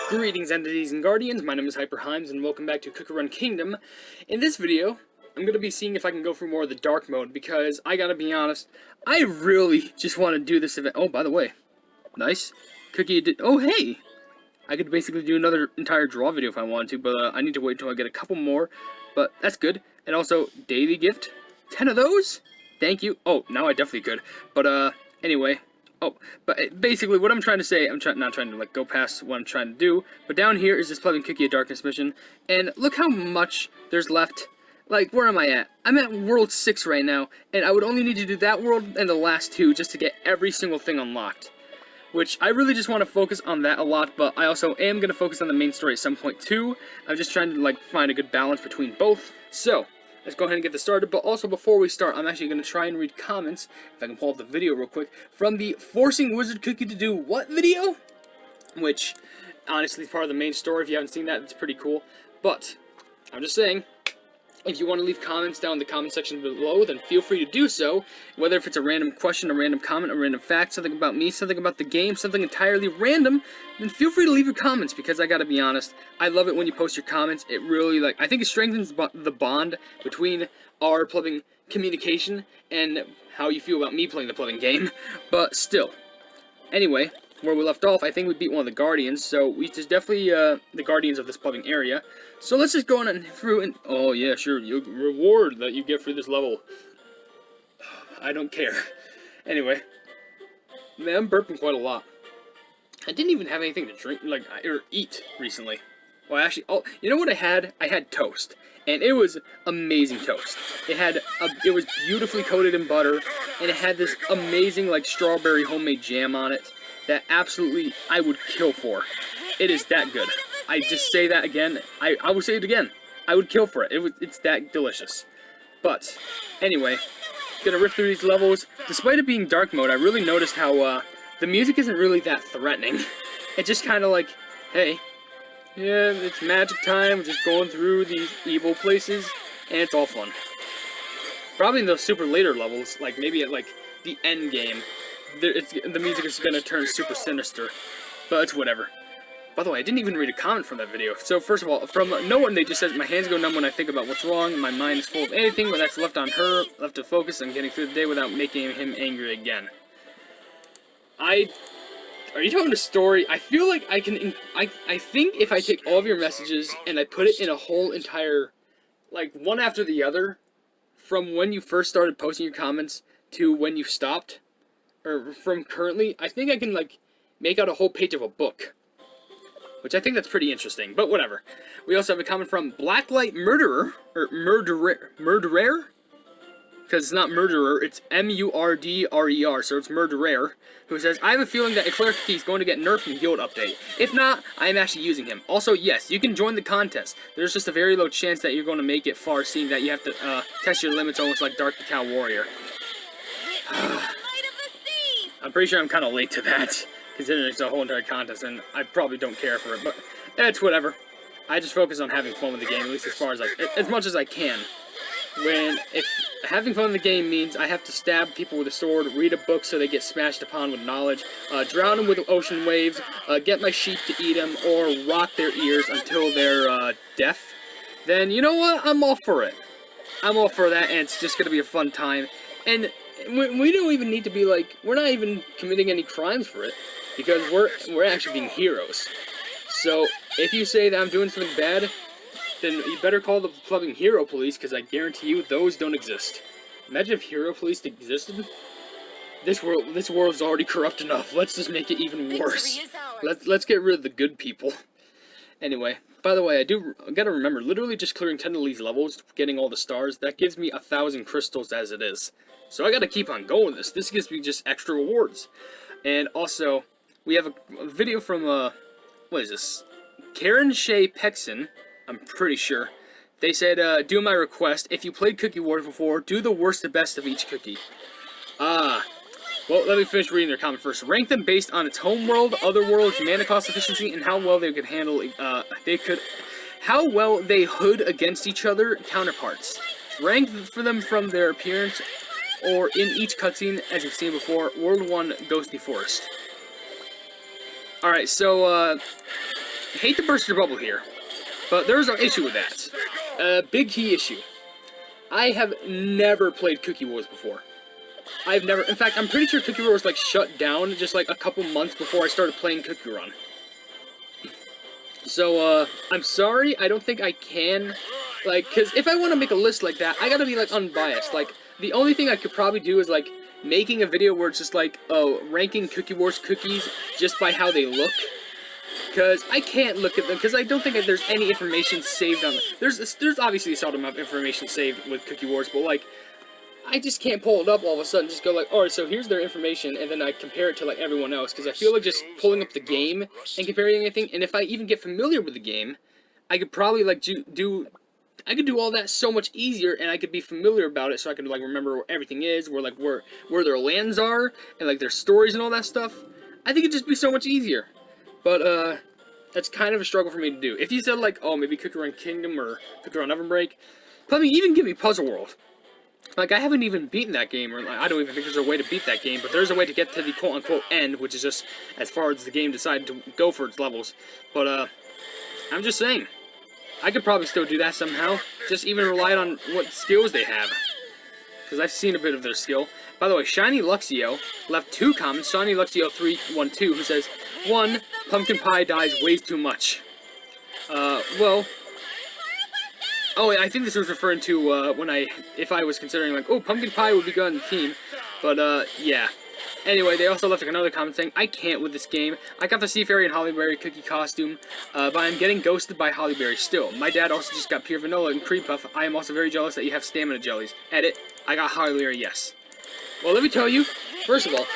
Greetings, entities and guardians. My name is HyperHimes, and welcome back to Cookie Run Kingdom. In this video, I'm going to be seeing if I can go through more of the dark mode, because I gotta be honest, I really just want to do this event. Oh, by the way, nice. Cookie, oh hey! I could basically do another entire draw video if I wanted to, but I need to wait until I get a couple more, but that's good. And also, daily gift, 10 of those? Thank you. Oh, now I definitely could. But, anyway. Oh, but basically what I'm trying to say, I'm not trying to like go past what I'm trying to do, but down here is this Plebeian Cookie of Darkness mission, and look how much there's left. Like, where am I at? I'm at World 6 right now, and I would only need to do that world and the last two just to get every single thing unlocked. Which, I really just want to focus on that a lot, but I also am going to focus on the main story at some point too. I'm just trying to like find a good balance between both. So, let's go ahead and get this started, but also before we start, I'm actually going to try and read comments, if I can pull up the video real quick, from the Forcing Wizard Cookie to Do What video? Which, honestly, is part of the main story. If you haven't seen that, it's pretty cool. But, I'm just saying, if you want to leave comments down in the comment section below, then feel free to do so. Whether if it's a random question, a random comment, a random fact, something about me, something about the game, something entirely random, then feel free to leave your comments, because I gotta be honest, I love it when you post your comments. It really, like, I think it strengthens the bond between our Plebeian communication and how you feel about me playing the Plebeian game. But still, anyway, where we left off, I think we beat one of the Guardians, so we just definitely, the Guardians of this Plebeian area. So let's just go on through and, oh yeah, sure, you reward that you get for this level. I don't care. Anyway, man, I'm burping quite a lot. I didn't even have anything to drink, like, or eat recently. Well, actually, oh, you know what I had? I had toast, and it was amazing toast. It was beautifully coated in butter, and it had this amazing, like, strawberry homemade jam on it that absolutely I would kill for. It is that good. I just say that again. I will say it again. I would kill for it. It's that delicious. But, anyway, gonna rip through these levels. Despite it being dark mode, I really noticed how, the music isn't really that threatening. It's just kind of like, hey, yeah, it's magic time, we're just going through these evil places, and it's all fun. Probably in those super later levels, like maybe at like the end game, the music is gonna turn super sinister, but it's whatever. By the way, I didn't even read a comment from that video. So first of all, from no one, they just says, my hands go numb when I think about what's wrong, my mind is full of anything, but that's left on her, left to focus on getting through the day without making him angry again. Are you telling a story? I feel like I can, I think if I take all of your messages and I put it in a whole entire, like, one after the other, from when you first started posting your comments to when you stopped, or from currently, I think I can, like, make out a whole page of a book. Which I think that's pretty interesting, but whatever. We also have a comment from Blacklight Murderer, or Murderer? Because it's not murderer, it's M-U-R-D-R-E-R, so it's Murderer, who says, I have a feeling that Eclair Cookie is going to get nerfed in the guild update. If not, I am actually using him. Also, yes, you can join the contest. There's just a very low chance that you're going to make it far, seeing that you have to test your limits almost like Dark Cacao Warrior. I'm pretty sure I'm kind of late to that, considering it's a whole entire contest, and I probably don't care for it, but it's whatever. I just focus on having fun with the game, at least as far as as much as I can. If having fun in the game means I have to stab people with a sword, read a book so they get smashed upon with knowledge, drown them with ocean waves, get my sheep to eat them, or rock their ears until they're deaf, then you know what? I'm all for it. I'm all for that, and it's just gonna be a fun time. And we don't even need to be like, we're not even committing any crimes for it, because we're actually being heroes. So if you say that I'm doing something bad, then you better call the Plebeian Hero Police, because I guarantee you those don't exist. Imagine if Hero Police existed. This world's already corrupt enough. Let's just make it even worse. Let's get rid of the good people. Anyway, by the way, I gotta remember, literally just clearing 10 of these levels, getting all the stars, that gives me 1,000 crystals as it is. So I gotta keep on going with this. This gives me just extra rewards. And also, we have a video from, what is this? Karen Shea Pexon, I'm pretty sure. They said, do my request. If you played Cookie Wars before, do the worst to best of each cookie. Well, let me finish reading their comment first. Rank them based on its home world, other worlds, mana cost efficiency, and how well they could handle, how well they hood against each other counterparts. Rank for them from their appearance, or in each cutscene, as you've seen before. World 1, Ghostly Forest. Alright, so, hate to burst your bubble here, but there's an issue with that. A big key issue. I have never played Cookie Wars before. I've never, in fact, I'm pretty sure Cookie Wars like shut down just like a couple months before I started playing Cookie Run. So, I'm sorry, I don't think I can, like, cause if I want to make a list like that, I gotta be like unbiased. Like, the only thing I could probably do is like making a video where it's just like, oh, ranking Cookie Wars cookies just by how they look. Because I can't look at them, because I don't think that there's any information saved on them. There's obviously a seldom amount of information saved with Cookie Wars, but like, I just can't pull it up all of a sudden, just go like, alright, so here's their information, and then I compare it to like everyone else, because I feel like just pulling up the game and comparing anything, and if I even get familiar with the game, I could probably like I could do all that so much easier, and I could be familiar about it, so I could like remember where everything is, where like where their lands are, and like their stories and all that stuff. I think it'd just be so much easier. But, that's kind of a struggle for me to do. If you said, like, oh, maybe Cookie Run Kingdom or Cookie Run OvenBreak, probably even give me Puzzle World. Like, I haven't even beaten that game, or like, I don't even think there's a way to beat that game, but there's a way to get to the quote-unquote end, which is just as far as the game decided to go for its levels. But, I'm just saying, I could probably still do that somehow. Just even rely on what skills they have. Because I've seen a bit of their skill. By the way, Shiny Luxio left 2 comments. Shiny Luxio 312, who says, 1, pumpkin pie dies way too much. Well, oh, I think this was referring to, if I was considering, like, oh, pumpkin pie would be good on the team. But, yeah. Anyway, they also left like, another comment saying, I can't with this game. I got the Sea Fairy and Hollyberry cookie costume, but I'm getting ghosted by Hollyberry still. My dad also just got Pure Vanilla and Cream Puff. I am also very jealous that you have stamina jellies. Edit, I got Hollyberry, yes. Well, let me tell you, first of all,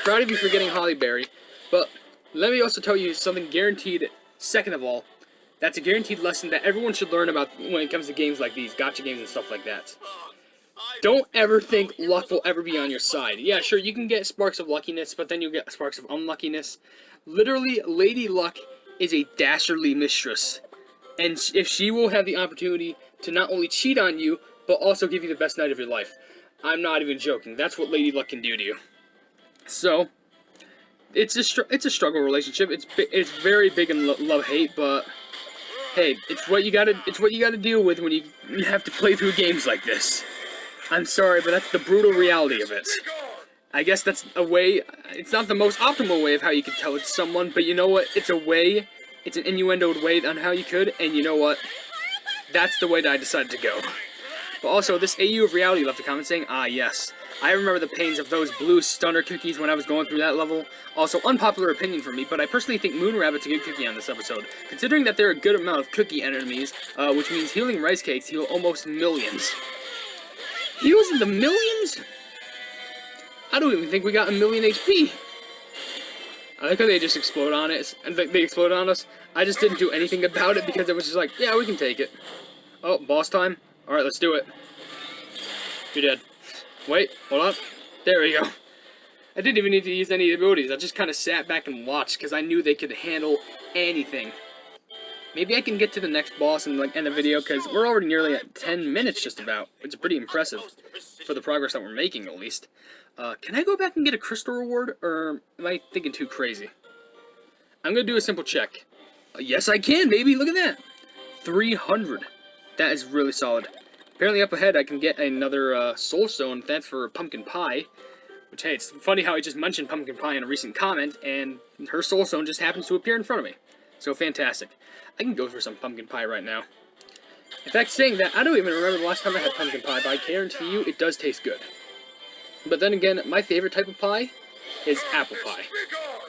proud of you for getting Hollyberry, but let me also tell you something guaranteed, second of all, that's a guaranteed lesson that everyone should learn about when it comes to games like these, gacha games and stuff like that. Don't ever think luck will ever be on your side. Yeah, sure, you can get sparks of luckiness, but then you'll get sparks of unluckiness. Literally, Lady Luck is a dastardly mistress. And if she will have the opportunity to not only cheat on you, but also give you the best night of your life. I'm not even joking. That's what Lady Luck can do to you. So, it's a struggle relationship. It's very big in love-hate, but hey, it's what you gotta deal with when you have to play through games like this. I'm sorry, but that's the brutal reality of it. I guess that's a way, it's not the most optimal way of how you could tell it to someone, but you know what, it's a way, it's an innuendoed way on how you could, and you know what, that's the way that I decided to go. But also, this AU of Reality left a comment saying, ah yes, I remember the pains of those blue stunner cookies when I was going through that level. Also, unpopular opinion for me, but I personally think Moon Rabbit's a good cookie on this episode. Considering that there are a good amount of cookie enemies, which means healing rice cakes heal almost millions. He was in the millions? I don't even think we got 1,000,000 HP. I like how they just explode on it. They explode on us. I just didn't do anything about it because it was just like, yeah, we can take it. Oh, boss time? Alright, let's do it. You're dead. Wait, hold on. There we go. I didn't even need to use any abilities. I just kind of sat back and watched because I knew they could handle anything. Maybe I can get to the next boss and like end the video because we're already nearly at 10 minutes just about. It's pretty impressive for the progress that we're making at least. Can I go back and get a crystal reward or am I thinking too crazy? I'm going to do a simple check. Yes, I can, baby. Look at that. 300. That is really solid. Apparently up ahead I can get another soul stone. That's for pumpkin pie. Which, hey, it's funny how I just mentioned pumpkin pie in a recent comment and her soul stone just happens to appear in front of me. So fantastic. I can go for some pumpkin pie right now. In fact, saying that, I don't even remember the last time I had pumpkin pie, but I guarantee you it does taste good. But then again, my favorite type of pie is apple pie.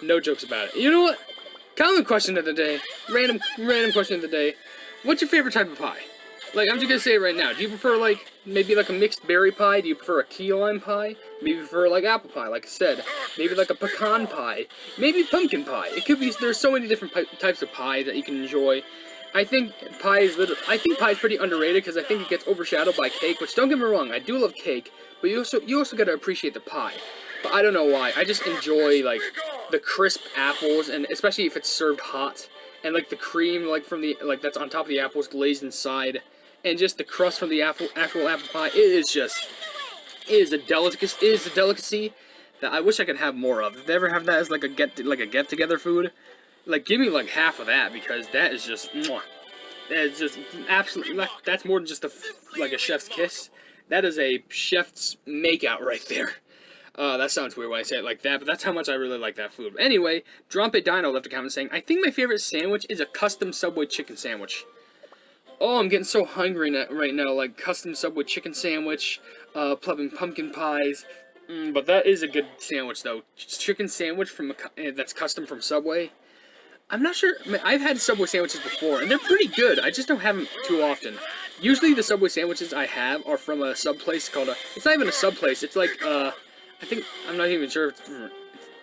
No jokes about it. You know what? Common question of the day. Random question of the day. What's your favorite type of pie? Like, I'm just gonna say it right now. Do you prefer, like, maybe like a mixed berry pie? Do you prefer a key lime pie? Maybe you prefer, like, apple pie, like I said. Maybe like a pecan pie. Maybe pumpkin pie. It could be, there's so many different types of pie that you can enjoy. I think pie is pretty underrated because I think it gets overshadowed by cake, which don't get me wrong, I do love cake, but you also gotta appreciate the pie. But I don't know why. I just enjoy, like, the crisp apples, and especially if it's served hot. And, like, the cream, like, from the, like, that's on top of the apples glazed inside. And just the crust from the actual apple pie, it is a delicacy that I wish I could have more of. If they ever have that as like a get-together food, Like, give me like half of that, because that is just, mwah. That is just absolutely, that's more than just like a chef's kiss. That is a chef's makeout right there. That sounds weird when I say it like that, but that's how much I really like that food. But anyway, Drompe Dino left a comment saying, I think my favorite sandwich is a custom Subway chicken sandwich. Oh, I'm getting so hungry right now, like custom Subway chicken sandwich, plubbing pumpkin pies. But that is a good sandwich, though. Chicken sandwich from that's custom from Subway. I'm not sure. I mean, I've had Subway sandwiches before, and they're pretty good. I just don't have them too often. Usually, the Subway sandwiches I have are from a sub place called it's not even a sub place. It's like, I think, I'm not even sure.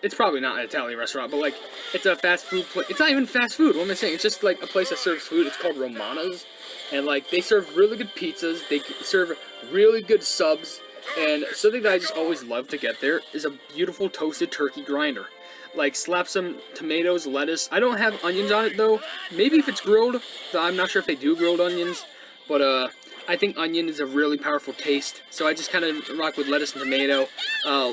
It's probably not an Italian restaurant, but, like, it's a fast food place. It's not even fast food. What am I saying? It's just, like, a place that serves food. It's called Romana's. And, like, they serve really good pizzas. They serve really good subs. And something that I just always love to get there is a beautiful toasted turkey grinder. Like, slap some tomatoes, lettuce. I don't have onions on it, though. Maybe if it's grilled, though I'm not sure if they do grilled onions. But, I think onion is a really powerful taste. So I just kind of rock with lettuce and tomato.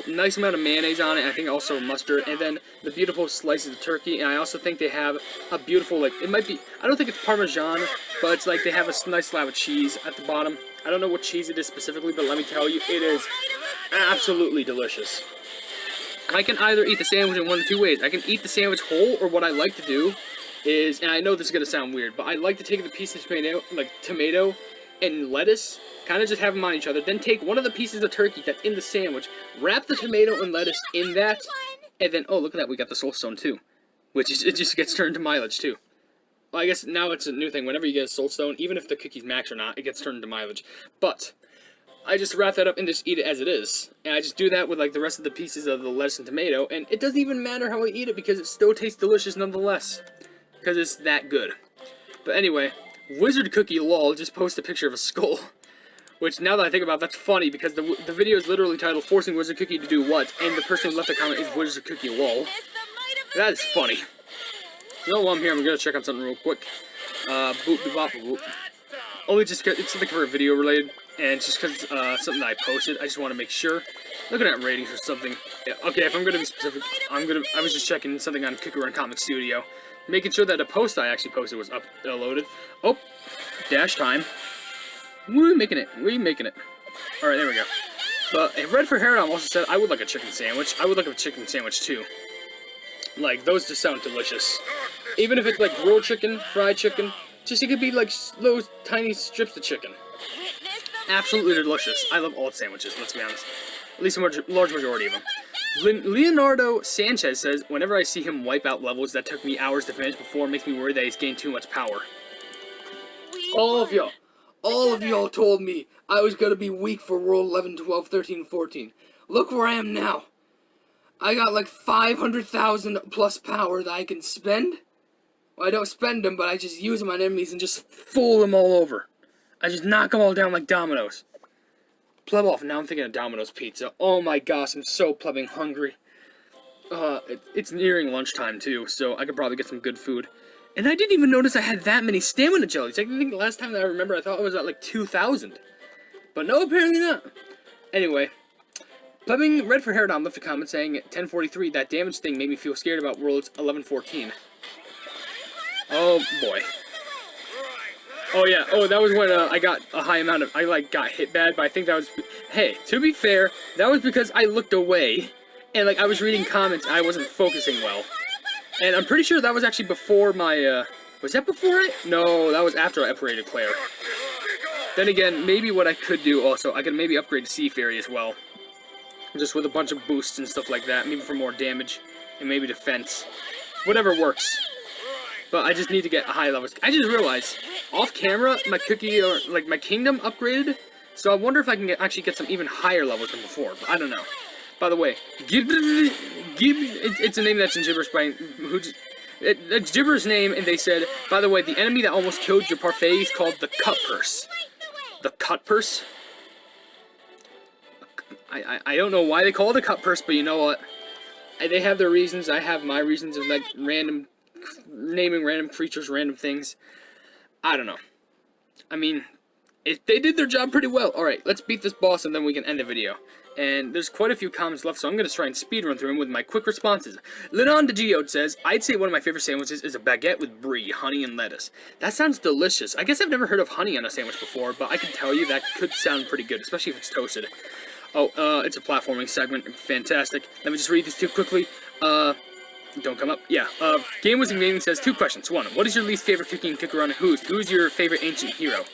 Nice amount of mayonnaise on it. I think also mustard. And then the beautiful slices of turkey. And I also think they have a beautiful, like, it might be, I don't think it's Parmesan, but it's like they have a nice slab of cheese at the bottom. I don't know what cheese it is specifically, but let me tell you, it is absolutely delicious. I can either eat the sandwich in one of two ways. I can eat the sandwich whole, or what I like to do is, and I know this is going to sound weird, but I like to take the piece of tomato and lettuce, kind of just have them on each other, then take one of the pieces of turkey that's in the sandwich, wrap the tomato and lettuce in that, and then, oh, look at that, we got the soul stone too, which is, it just gets turned to mileage too. Well, I guess now it's a new thing. Whenever you get a soul stone, even if the cookie's max or not, it gets turned into mileage. But I just wrap that up and just eat it as it is. And I just do that with, like, the rest of the pieces of the lettuce and tomato, and it doesn't even matter how I eat it because it still tastes delicious nonetheless. Because it's that good. But anyway, Wizard Cookie LOL just posted a picture of a skull. Which, now that I think about it, that's funny because the video is literally titled Forcing Wizard Cookie to Do What? And the person who left the comment is Wizard Cookie LOL. That is funny. You know, while I'm here, I'm going to check on something real quick. Boop, bop, boop. Only just because it's something for a video related, and just because something that I posted, I just want to make sure. Looking at ratings or something. Yeah, okay, if I'm going to be specific, I was just checking something on Cookie Run Comic Studio, making sure that the post I actually posted was uploaded. Oh, dash time. We're making it. Alright, there we go. But Red for Haradom also said, I would like a chicken sandwich. I would like a chicken sandwich too. Like, those just sound delicious. Even if it's like grilled chicken, fried chicken, just it could be like those tiny strips of chicken. Absolutely delicious. I love all sandwiches, let's be honest. At least a large majority of them. Leonardo Sanchez says, whenever I see him wipe out levels that took me hours to finish before, it makes me worry that he's gained too much power. All of y'all told me I was gonna be weak for World 11, 12, 13, 14. Look where I am now. I got like 500,000 plus power that I can spend. Well, I don't spend them, but I just use them on enemies and just fool them all over. I just knock them all down like dominoes. Pleb off, now I'm thinking of Domino's Pizza. Oh my gosh, I'm so plebbing hungry. It's nearing lunchtime too, so I could probably get some good food. And I didn't even notice I had that many stamina jellies. I think the last time that I remember, I thought it was at like 2,000. But no, apparently not. Anyway. Plebbing Red for Haradom left a comment saying, 1043, that damage thing made me feel scared about Worlds 1114. Oh, boy. Oh, yeah. Oh, that was when I got a high amount of... I, like, got hit bad, but I think that was... Hey, to be fair, that was because I looked away, and, like, I was reading comments, and I wasn't focusing well. And I'm pretty sure that was actually before my, Was that before it? No, that was after I upgraded Claire. Then again, maybe what I could do also, I could maybe upgrade Sea Fairy as well. Just with a bunch of boosts and stuff like that, maybe for more damage, and maybe defense. Whatever works. But I just need to get a high level. I just realized, off camera, my cookie, or like my kingdom upgraded, so I wonder if I can actually get some even higher levels than before, but I don't know. By the way, it's a name that's in gibberish by, it's gibberish name, and they said, by the way, the enemy that almost killed your parfait is called the Cut Purse. The Cut Purse? I don't know why they call it a cut purse, but you know what? They have their reasons. I have my reasons of like naming random creatures, random things. I don't know. I mean, they did their job pretty well. Alright, let's beat this boss and then we can end the video. and there's quite a few comments left, so I'm going to try and speedrun through them with my quick responses. Lenon de Geode says, I'd say one of my favorite sandwiches is a baguette with brie, honey, and lettuce. That sounds delicious. I guess I've never heard of honey on a sandwich before, but I can tell you that could sound pretty good, especially if it's toasted. Oh, it's a platforming segment. Fantastic. Let me just read these two quickly. Don't come up. Yeah. Game Wizard Gaming says 2 questions. 1, what is your least favorite cookie in Cookie Run? Who's your favorite ancient hero?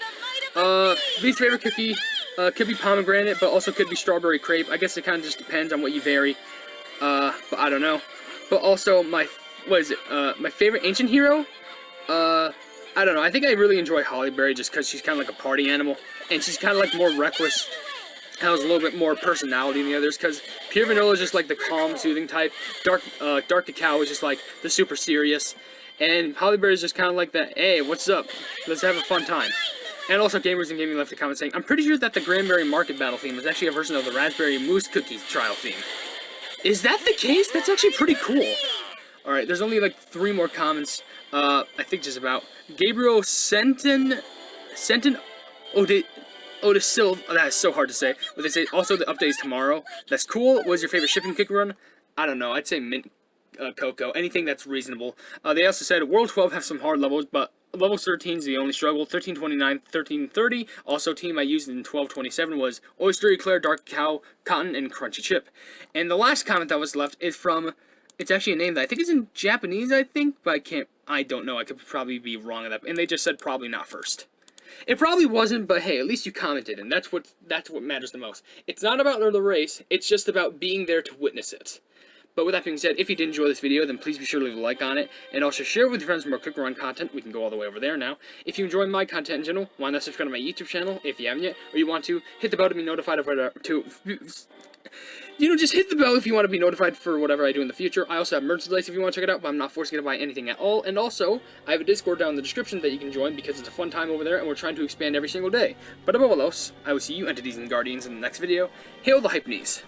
Least favorite cookie, could be pomegranate, but also could be strawberry crepe. I guess it kind of just depends on what you vary. But I don't know. But also, my favorite ancient hero? I don't know. I think I really enjoy Hollyberry just because she's kind of like a party animal. And she's kind of like more reckless. Has a little bit more personality than the others, because Pure Vanilla is just like the calm, soothing type. Dark Cacao is just like the super serious. And Hollyberry is just kind of like the, hey, what's up? Let's have a fun time. And also, Gamers and Gaming left a comment saying, I'm pretty sure that the Granberry Market Battle theme is actually a version of the Raspberry Mousse Cookies trial theme. Is that the case? That's actually pretty cool. Alright, there's only like 3 more comments. I think just about. Gabriel Sentin Silva. Oh, that is so hard to say. But they say, also the update is tomorrow. That's cool. What was your favorite shipping Cookie Run? I don't know. I'd say mint cocoa. Anything that's reasonable. They also said World 12 have some hard levels, but level 13 is the only struggle. 1329, 1330. Also, team I used in 1227 was Oyster Eclair, Dark Cacao, Cotton, and Crunchy Chip. And the last comment that was left is from, it's actually a name that I think is in Japanese, I think, but I don't know. I could probably be wrong on that. And they just said probably not first. It probably wasn't, but hey, at least you commented, and that's what matters the most. It's not about the race, it's just about being there to witness it. But with that being said, if you did enjoy this video, then please be sure to leave a like on it, and also share it with your friends for more Cookie Run content. We can go all the way over there now. If you enjoy my content in general, why not subscribe to my YouTube channel if you haven't yet, or you want to, hit the bell to be notified of just hit the bell if you want to be notified for whatever I do in the future. I also have merchandise if you want to check it out, but I'm not forcing you to buy anything at all. And also, I have a Discord down in the description that you can join because it's a fun time over there, and we're trying to expand every single day. But above all else, I will see you entities and guardians in the next video. Hail the Hypenese!